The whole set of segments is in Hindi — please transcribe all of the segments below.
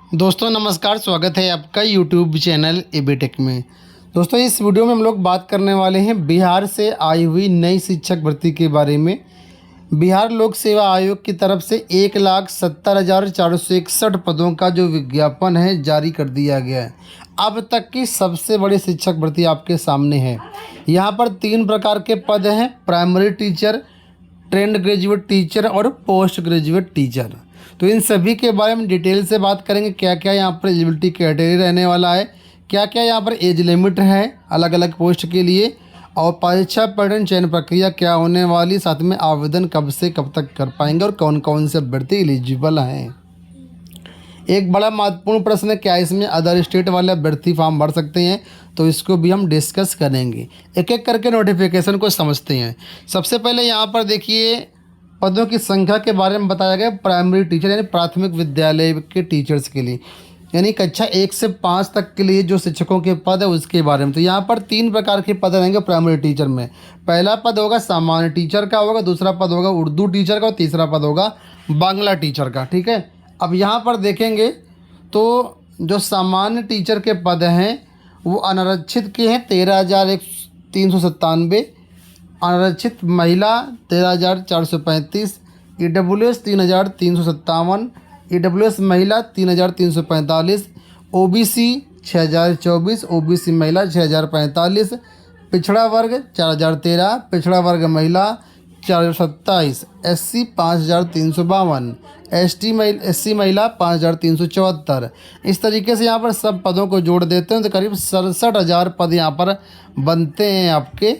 दोस्तों नमस्कार, स्वागत है आपका यूट्यूब चैनल एबीटेक में। दोस्तों इस वीडियो में हम लोग बात करने वाले हैं बिहार से आई हुई नई शिक्षक भर्ती के बारे में। बिहार लोक सेवा आयोग की तरफ से 1,70,461 पदों का जो विज्ञापन है जारी कर दिया गया है। अब तक की सबसे बड़ी शिक्षक भर्ती आपके सामने है। यहाँ पर 3 प्रकार के पद हैं: primary teacher, trained graduate teacher और पोस्ट ग्रेजुएट टीचर। तो इन सभी के बारे में डिटेल से बात करेंगे। क्या क्या यहाँ पर एलिजिबिलिटी क्राइटेरिया रहने वाला है, क्या क्या यहाँ पर एज लिमिट है अलग अलग पोस्ट के लिए, और परीक्षा पैटर्न, चयन प्रक्रिया क्या होने वाली, साथ में आवेदन कब से कब तक कर पाएंगे और कौन कौन से अभ्यर्थी एलिजिबल हैं। एक बड़ा महत्वपूर्ण प्रश्न है, क्या इसमें अदर स्टेट वाले अभ्यर्थी फॉर्म भर सकते हैं? तो इसको भी हम डिस्कस करेंगे। एक एक करके नोटिफिकेशन को समझते हैं। सबसे पहले यहाँ पर देखिए पदों की संख्या के बारे में बताया गया। प्राइमरी टीचर यानी प्राथमिक विद्यालय के टीचर्स के लिए, यानी कक्षा 1 से 5 तक के लिए जो शिक्षकों के पद है उसके बारे में। तो यहाँ पर 3 प्रकार के पद रहेंगे प्राइमरी टीचर में। पहला पद होगा सामान्य टीचर का होगा, दूसरा पद होगा उर्दू टीचर का और तीसरा पद होगा बांग्ला टीचर का। ठीक है, अब यहाँ पर देखेंगे तो जो सामान्य टीचर के पद हैं वो अनारक्षित के हैं 13,397, अनारक्षित महिला 13,435, EWS 3,357, EWS महिला 3,345, OBC 6,024, OBC महिला 6,045, पिछड़ा वर्ग 4,013, पिछड़ा वर्ग महिला 4,027, SC 5,352, SC महिला 5,374। इस तरीके से यहाँ पर सब पदों को जोड़ देते हैं तो करीब 67,000 पद यहाँ पर बनते हैं आपके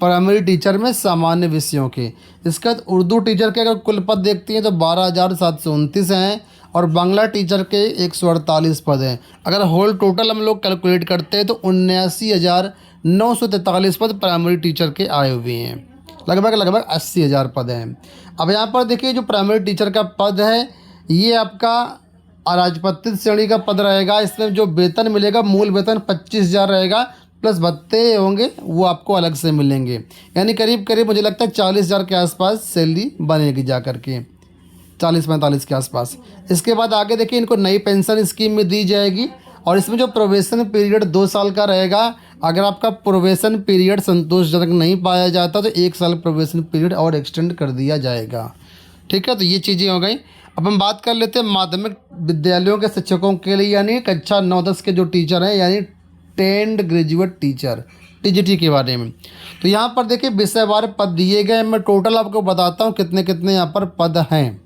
प्राइमरी टीचर में सामान्य विषयों के। इसके बाद उर्दू टीचर के अगर कुल पद देखती हैं तो 12,729 हैं और बांग्ला टीचर के 148 पद हैं। अगर होल टोटल हम लोग कैलकुलेट करते हैं तो 79,943 पद प्राइमरी टीचर के आए हुए हैं। लगभग 80,000 पद हैं। अब यहाँ पर देखिए जो प्राइमरी टीचर का पद है ये आपका अराजपत्रित श्रेणी का पद रहेगा। इसमें जो वेतन मिलेगा मूल वेतन 25,000 रहेगा, प्लस भत्ते होंगे वो आपको अलग से मिलेंगे। यानी करीब मुझे लगता है 40,000 के आसपास सैलरी बनेगी जा करके, 40-45 के आसपास। इसके बाद आगे देखिए इनको नई पेंशन स्कीम में दी जाएगी और इसमें जो प्रोबेशन पीरियड 2 साल का रहेगा। अगर आपका प्रोबेशन पीरियड संतोषजनक नहीं पाया जाता तो 1 साल प्रोबेशन पीरियड और एक्सटेंड कर दिया जाएगा। ठीक है, तो ये चीज़ें हो गई। अब हम बात कर लेते हैं माध्यमिक विद्यालयों के शिक्षकों के लिए, यानी कक्षा 9-10 के जो टीचर हैं, यानी ट्रेंड ग्रेजुएट टीचर TGT के बारे में। तो यहाँ पर देखिए विषयवार पद दिए गए। मैं टोटल आपको बताता हूँ कितने कितने यहाँ पर पद हैं।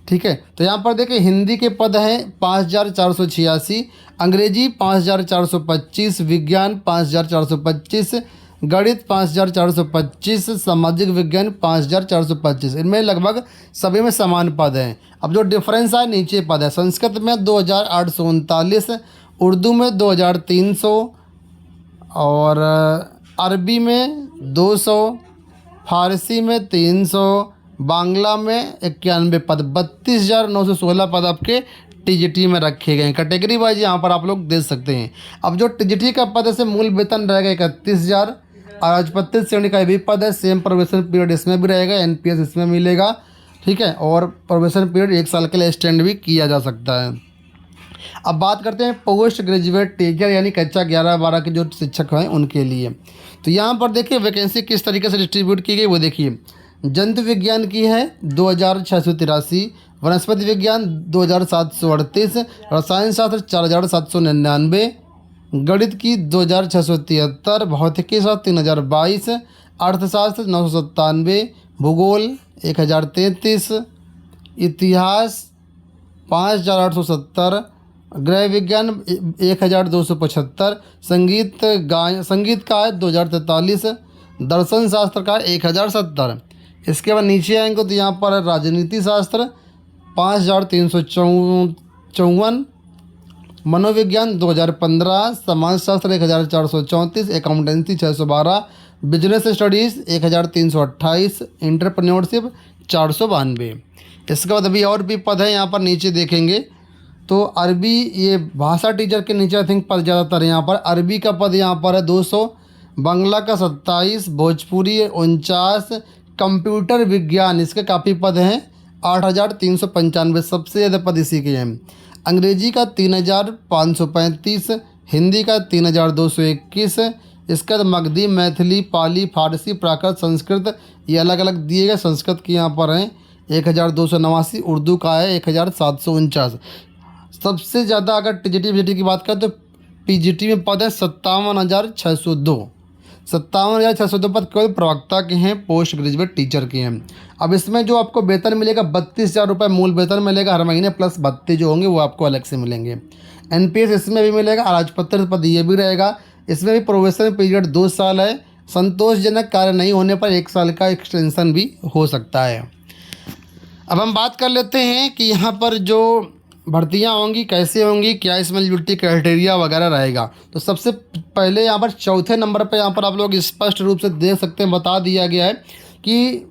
ठीक है, तो यहाँ पर देखिए हिंदी के पद हैं 5,486, अंग्रेजी 5,425, विज्ञान 5,425, गणित 5,425, सामाजिक विज्ञान 5,425। इनमें लगभग सभी में समान पद हैं। अब जो डिफरेंस है नीचे पद है। संस्कृत में 2,839, उर्दू में 2,300 और अरबी में 200, फारसी में 300, बांग्ला में 91 पद, 32,916 पद आपके TGT में रखे गए हैं। कैटेगरी वाइज यहाँ पर आप लोग देख सकते हैं। अब जो TGT का पद है से मूल वेतन रहेगा 31,000, अराजपत्रित श्रेणी का भी पद है, सेम प्रोबेशन पीरियड इसमें भी रहेगा, NPS इसमें मिलेगा। ठीक है, और प्रोबेशन पीरियड 1 साल के लिए एक्सटेंड भी किया जा सकता है। अब बात करते हैं पोस्ट ग्रेजुएट टीचर यानी कक्षा 11-12 के जो शिक्षक हैं उनके लिए। तो यहाँ पर देखिए वैकेंसी किस तरीके से डिस्ट्रीब्यूट की गई वो देखिए। जंतु विज्ञान की है 2,683, वनस्पति विज्ञान 2,738, रसायन शास्त्र 4,799, गणित की 2,673, भौतिकी शास्त्र 3,022, अर्थशास्त्र 997, भूगोल 1,033, इतिहास 5,870, गृह विज्ञान 1,275, संगीत का है 2,043, दर्शन शास्त्र का 1,070। इसके बाद नीचे आएंगे तो यहाँ पर राजनीति शास्त्र 5,354, मनोविज्ञान 2,015, समाजशास्त्र 1,434, अकाउंटेंसी 612, बिजनेस स्टडीज़ 1,328, एंटरप्रेन्योरशिप 492। इसके बाद अभी और भी पद हैं यहाँ पर नीचे देखेंगे तो अरबी, ये भाषा टीचर के नीचे आई थिंक पद ज़्यादातर है। यहाँ पर अरबी का पद यहाँ पर है 200, बांग्ला का 27, भोजपुरी 49, कंप्यूटर विज्ञान इसके काफ़ी पद हैं 8,395, सबसे ज़्यादा पद इसी के हैं। अंग्रेजी का 3,535, हिंदी का 3,221, इसके बाद मगधी, मैथिली, पाली, फारसी, प्राकृत, संस्कृत ये अलग अलग दिए गए। संस्कृत की यहाँ पर हैं 1,289, उर्दू का है 1,749। सबसे ज़्यादा अगर टीजीटी पीजीटी की बात करें तो पीजीटी में पद है 57,602। 57,602 पद केवल प्रवक्ता के हैं, पोस्ट ग्रेजुएट टीचर के हैं। अब इसमें जो आपको वेतन मिलेगा 32,000 रुपये मूल वेतन मिलेगा हर महीने, प्लस भत्ते जो होंगे वो आपको अलग से मिलेंगे। एनपीएस इसमें भी मिलेगा, अराजपत्र पद ये भी रहेगा। इसमें भी प्रोबेशन पीरियड 2 साल है। संतोषजनक कार्य नहीं होने पर 1 साल का एक्सटेंशन भी हो सकता है। अब हम बात कर लेते हैं कि यहाँ पर जो भर्तियाँ होंगी कैसे होंगी, क्या इसमें एलिजिबिलिटी क्राइटेरिया वगैरह रहेगा। तो सबसे पहले यहाँ पर चौथे नंबर पर यहाँ पर आप लोग स्पष्ट रूप से देख सकते हैं, बता दिया गया है कि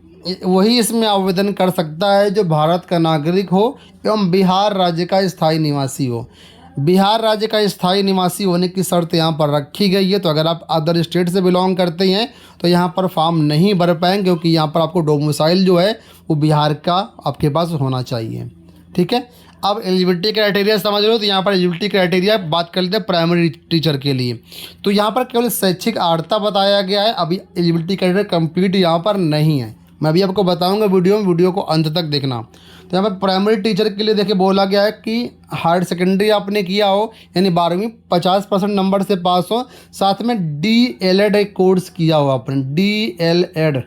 वही इसमें आवेदन कर सकता है जो भारत का नागरिक हो एवं बिहार राज्य का स्थायी निवासी हो। बिहार राज्य का स्थायी निवासी होने की शर्त यहाँ पर रखी गई है। तो अगर आप अदर स्टेट से बिलोंग करते हैं तो यहाँ पर फॉर्म नहीं भर पाएंगे, क्योंकि यहाँ पर आपको डोमिसाइल जो है वो बिहार का आपके पास होना चाहिए। ठीक है, अब एलिजिबिलिटी क्राइटेरिया समझ लो। तो यहाँ पर एलिजिबिलिटी क्राइटेरिया बात कर लेते हैं प्राइमरी टीचर के लिए। तो यहाँ पर केवल शैक्षिक अर्हता बताया गया है, अभी एलिजिबिलिटी क्राइटेरिया कंप्लीट यहाँ पर नहीं है। मैं अभी आपको बताऊंगा वीडियो को अंत तक देखना। तो यहाँ पर प्राइमरी टीचर के लिए देखिए बोला गया है कि हायर सेकेंडरी आपने किया हो, यानी 12वीं 50% नंबर से पास हो, साथ में DLED कोर्स किया हो आपने, DLED,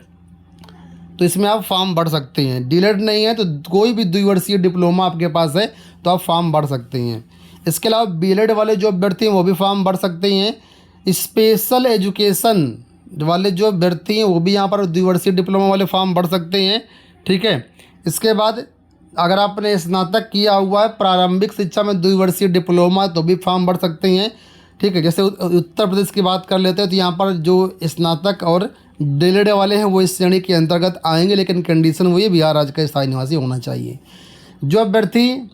तो इसमें आप फॉर्म भर सकते हैं। DLED नहीं है तो कोई भी द्विवर्षीय डिप्लोमा आपके पास है तो आप फॉर्म भर सकते हैं। इसके अलावा BLED वाले जो अभ्यर्थी हैं वो भी फॉर्म भर सकते हैं। स्पेशल एजुकेशन वाले जो अभ्यर्थी हैं वो भी यहाँ पर द्विवर्षीय डिप्लोमा वाले फॉर्म भर सकते हैं। ठीक है, इसके बाद अगर आपने स्नातक किया हुआ है प्रारंभिक शिक्षा में द्विवर्षीय डिप्लोमा तो भी फॉर्म भर सकते हैं। ठीक है, जैसे उत्तर प्रदेश की बात कर लेते हैं तो यहाँ पर जो स्नातक और DLED वाले हैं वो इस श्रेणी के अंतर्गत आएंगे, लेकिन कंडीशन वही बिहार राज्य का स्थायी निवासी होना चाहिए। जो अभ्यर्थी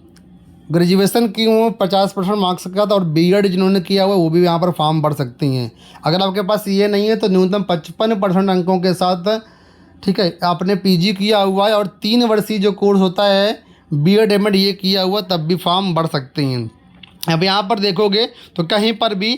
ग्रेजुएशन की हो 50% मार्क्स का और BEd जिन्होंने किया हुआ वो भी यहाँ पर फॉर्म भर सकते हैं। अगर आपके पास ये नहीं है तो न्यूनतम 55% अंकों के साथ, ठीक है, आपने PG किया हुआ है और 3 वर्षीय जो कोर्स होता है BEd MAD ये किया हुआ तब भी फॉर्म भर सकते हैं। अब यहाँ पर देखोगे तो कहीं पर भी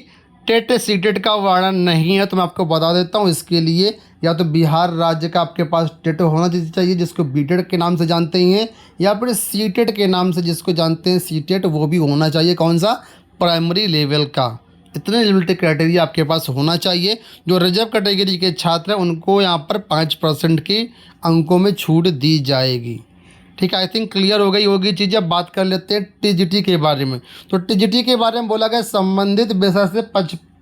टेट सीटेट का वर्णन नहीं है, तो मैं आपको बता देता हूँ। इसके लिए या तो बिहार राज्य का आपके पास टेट होना चाहिए जिसको BTET के नाम से जानते हैं, या फिर सीटेट के नाम से जिसको जानते हैं सीटेट, वो भी होना चाहिए। कौन सा? प्राइमरी लेवल का। इतने एलिजिबिलिटी क्राइटेरिया आपके पास होना चाहिए। जो रिजर्व कैटेगरी के छात्र हैं उनको यहाँ पर 5% के अंकों में छूट दी जाएगी। ठीक है, आई थिंक क्लियर हो गई होगी चीज़ें। अब बात कर लेते हैं TGT के बारे में। तो TGT के बारे में बोला गया संबंधित विषय से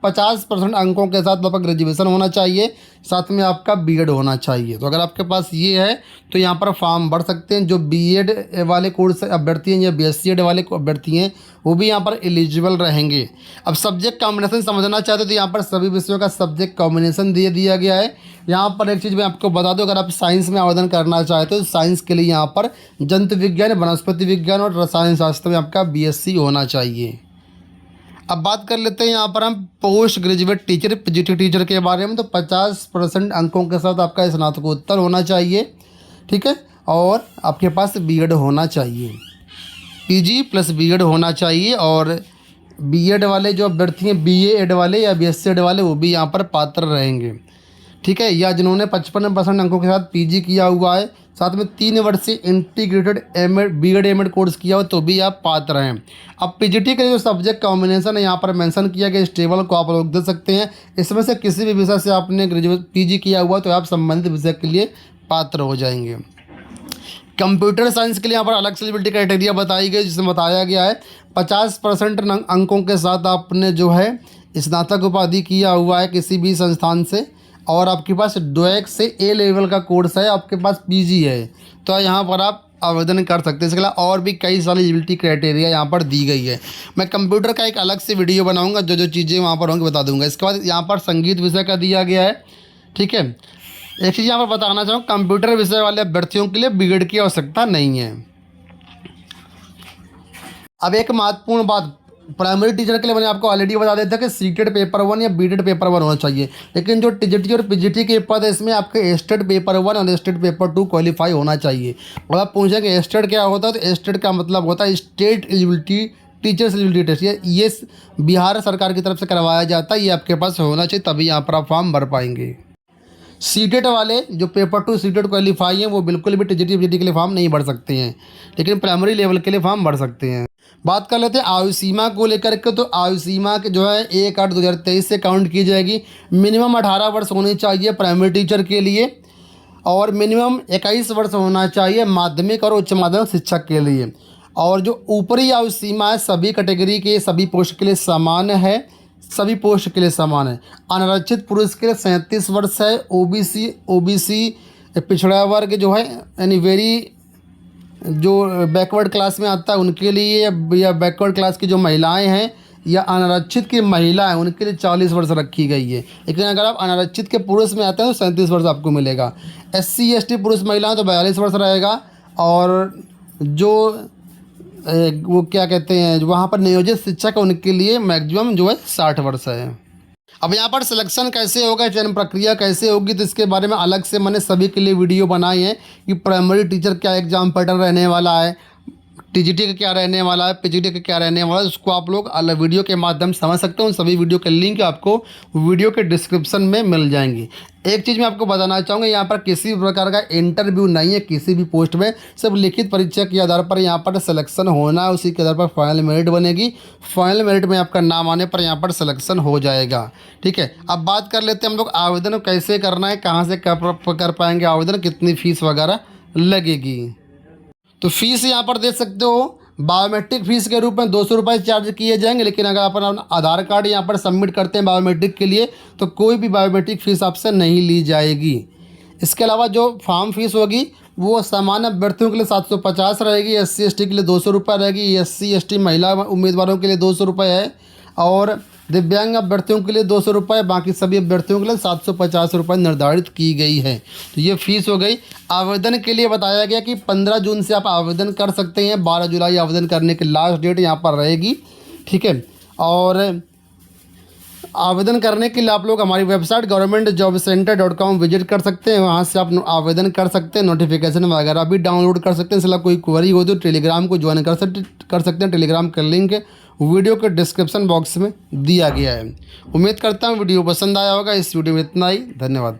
50% अंकों के साथ आपका ग्रेजुएशन होना चाहिए, साथ में आपका BEd होना चाहिए। तो अगर आपके पास ये है तो यहाँ पर फॉर्म भर सकते हैं। जो BEd वाले कोर्स अभ्यर्थी हैं या BSc वाले अभ्यर्थी हैं वो भी यहाँ पर एलिजिबल रहेंगे। अब सब्जेक्ट कॉम्बिनेशन समझना चाहते हो तो यहाँ पर सभी विषयों का सब्जेक्ट कॉम्बिनेशन दे दिया गया है। यहाँ पर एक चीज़ मैं आपको बता दूँ, अगर आप साइंस में आवेदन करना चाहते हो तो साइंस के लिए यहाँ पर जंतु विज्ञान, वनस्पति विज्ञान और रसायन शास्त्र में आपका BSc होना चाहिए। अब बात कर लेते हैं यहाँ पर हम post graduate teacher PGT teacher के बारे में। तो 50% अंकों के साथ आपका स्नातकोत्तर होना चाहिए। ठीक है, और आपके पास BEd होना चाहिए, PG प्लस BEd होना चाहिए। और BEd वाले जो अभ्यर्थी हैं, BA वाले या BSc वाले, वो भी यहाँ पर पात्र रहेंगे। ठीक है, या जिन्होंने 55% अंकों के साथ PG किया हुआ है, साथ में 3 वर्षीय इंटीग्रेटेड BEd MAD कोर्स किया हो तो भी आप पात्र हैं। अब PGT का जो सब्जेक्ट कॉम्बिनेशन है यहाँ पर मेंशन किया गया, इस टेबल को आप लोग देख सकते हैं। इसमें से किसी भी विषय से आपने PG किया हुआ तो आप संबंधित विषय के लिए पात्र हो जाएंगे। कंप्यूटर साइंस के लिए यहाँ पर अलग से एलिजिबिलिटी क्राइटेरिया बताई गई, जिसमें बताया गया है 50% अंकों के साथ आपने जो है स्नातक उपाधि किया हुआ है किसी भी संस्थान से, और आपके पास DOEC से A लेवल का कोर्स है, आपके पास PG है, तो यहाँ पर आप आवेदन कर सकते हैं। इसके अलावा और भी कई सारी एलिजिबिलिटी क्राइटेरिया यहाँ पर दी गई है। मैं कंप्यूटर का एक अलग से वीडियो बनाऊंगा, जो जो चीज़ें वहाँ पर होंगी बता दूंगा। इसके बाद यहाँ पर संगीत विषय का दिया गया है। ठीक है, एक चीज़ यहाँ पर बताना चाहूँ, कंप्यूटर विषय वाले अभ्यर्थियों के लिए BEd की आवश्यकता नहीं है। अब एक महत्वपूर्ण बात, प्राइमरी टीचर के लिए मैंने आपको ऑलरेडी बता देता कि सीटेट पेपर 1 या BTET पेपर 1 होना चाहिए, लेकिन जो TGT और PGT के पद है इसमें आपके स्टेट पेपर 1 और स्टेट पेपर 2 क्वालिफाई होना चाहिए। और आप पूछेंगे स्टेट क्या होता है, तो स्टेट का मतलब होता है state eligibility teachers eligibility test, ये बिहार सरकार की तरफ से करवाया जाता है, ये आपके पास होना चाहिए, तभी यहाँ पर आप फॉर्म भर पाएंगे। सीटेट वाले जो पेपर 2 सीटेट क्वालिफाई हैं वो बिल्कुल भी टीजीटी पीजीटी के लिए फॉर्म नहीं भर सकते हैं, लेकिन प्राइमरी लेवल के लिए फॉर्म भर सकते हैं। बात कर लेते हैं आयु सीमा को लेकर के, तो आयु सीमा के जो है 1/8/2023 से काउंट की जाएगी। मिनिमम 18 वर्ष होनी चाहिए प्राइमरी टीचर के लिए, और मिनिमम 21 वर्ष होना चाहिए माध्यमिक और उच्च माध्यमिक शिक्षक के लिए। और जो ऊपरी आयु सीमा है सभी कैटेगरी के सभी पोस्ट के लिए समान है, सभी पोस्ट के लिए समान है। अनारक्षित पुरुष के लिए 37 वर्ष है। ओबीसी पिछड़ा वर्ग जो है यानी वेरी जो बैकवर्ड क्लास में आता है उनके लिए, या बैकवर्ड क्लास की जो महिलाएं हैं या अनारक्षित की महिला है उनके लिए 40 वर्ष रखी गई है। लेकिन अगर आप अनारक्षित के पुरुष में आते हैं तो 37 वर्ष आपको मिलेगा। SC ST पुरुष महिला तो 42 वर्ष रहेगा। और जो वो क्या कहते हैं जो वहाँ पर नियोजित शिक्षक है उनके लिए मैक्सिमम जो है 60 वर्ष है। अब यहाँ पर सिलेक्शन कैसे होगा, चयन प्रक्रिया कैसे होगी, तो इसके बारे में अलग से मैंने सभी के लिए वीडियो बनाई है कि प्राइमरी टीचर क्या एग्जाम पैटर्न रहने वाला है, टीजीटी का क्या रहने वाला है, पीजीटी का क्या रहने वाला है, उसको आप लोग अलग वीडियो के माध्यम से समझ सकते हो। उन सभी वीडियो के लिंक आपको वीडियो के डिस्क्रिप्शन में मिल जाएंगी। एक चीज़ मैं आपको बताना चाहूँगा, यहाँ पर किसी भी प्रकार का इंटरव्यू नहीं है किसी भी पोस्ट में, सब लिखित परीक्षा के आधार पर यहाँ पर सिलेक्शन होना है, उसी के आधार पर फाइनल मेरिट बनेगी। फाइनल मेरिट में आपका नाम आने पर यहाँ पर सिलेक्शन हो जाएगा। ठीक है, अब बात कर लेते हैं हम लोग आवेदन कैसे करना है, कहाँ से कर पाएंगे आवेदन, कितनी फीस वगैरह लगेगी। तो फीस यहाँ पर देख सकते हो, बायोमेट्रिक फ़ीस के रूप में 200 रुपये चार्ज किए जाएंगे। लेकिन अगर आप अपना आधार कार्ड यहाँ पर सबमिट करते हैं बायोमेट्रिक के लिए तो कोई भी बायोमेट्रिक फ़ीस आपसे नहीं ली जाएगी। इसके अलावा जो फॉर्म फीस होगी वो सामान्य अभ्यर्थियों के लिए 750 रहेगी, SC ST के लिए 200 रुपये रहेगी, SC ST महिला उम्मीदवारों के लिए 200 रुपये है, और दिव्यांग अभ्यर्थियों के लिए 200 रुपये, बाकी सभी अभ्यर्थियों के लिए 750 रुपये निर्धारित की गई है। तो ये फीस हो गई। आवेदन के लिए बताया गया कि 15 जून से आप आवेदन कर सकते हैं, 12 जुलाई आवेदन करने की लास्ट डेट यहाँ पर रहेगी। ठीक है, और आवेदन करने के लिए आप लोग हमारी वेबसाइट governmentjobcenter.com विजिट कर सकते हैं, वहाँ से आप आवेदन कर सकते हैं, नोटिफिकेशन वगैरह भी डाउनलोड कर सकते हैं। इसलिए कोई क्वेरी हो तो टेलीग्राम को ज्वाइन कर सकते हैं। टेलीग्राम का लिंक वीडियो के डिस्क्रिप्शन बॉक्स में दिया गया है। उम्मीद करता हूँ वीडियो पसंद आया होगा। इस वीडियो में इतना ही, धन्यवाद।